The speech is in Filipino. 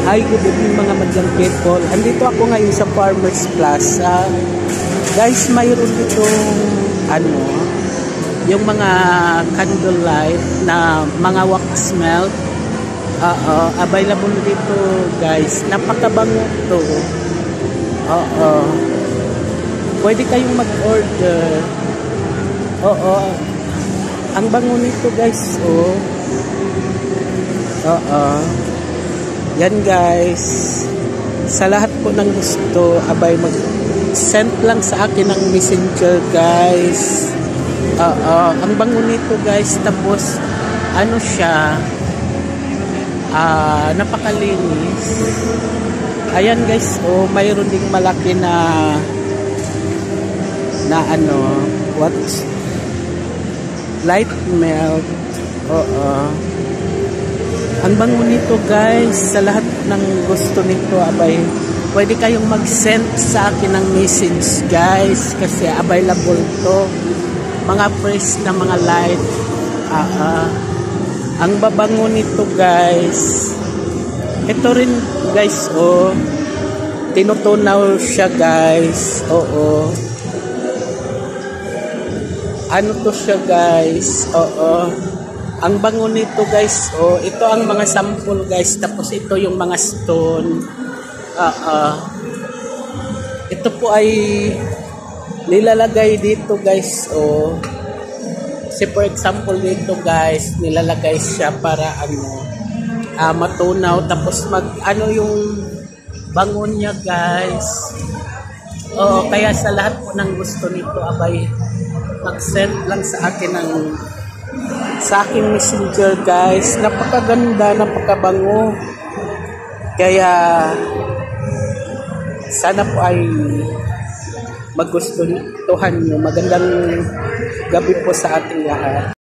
Hi, good evening mga madlang people. Andito ako ngayon sa Farmers Plaza. Guys, mayroon ditong yung mga candlelight na mga wax melt. Available dito guys. Napakabango to. Pwede kayong mag-order. Ang bango nito guys. Yan guys. Sa lahat po ng gusto, abay mag-send lang sa akin ng messenger guys. Ang bango nito guys. Tapos siya, napakalinis. Ayan guys, mayroon ding malaki na light melt. Ang bango nito guys. Sa lahat ng gusto nito, abay pwede kayong mag-send sa akin ng message guys, kasi available to, mga fresh na mga light. Ang babango nito guys. Ito rin guys, tinutunaw siya guys. Ano to siya guys? Ang bango nito guys. Ito ang mga sample guys. Tapos ito yung mga stone. Ito po ay nilalagay dito guys. Kasi for example dito guys, nilalagay siya para matunaw. Tapos yung bango niya guys. Kaya sa lahat po ng gusto nito, abay mag-send lang sa akin sa aking messenger guys. Napakaganda, napakabango. Kaya sana po ay magustuhan nyo. Magandang gabi po sa ating lahat.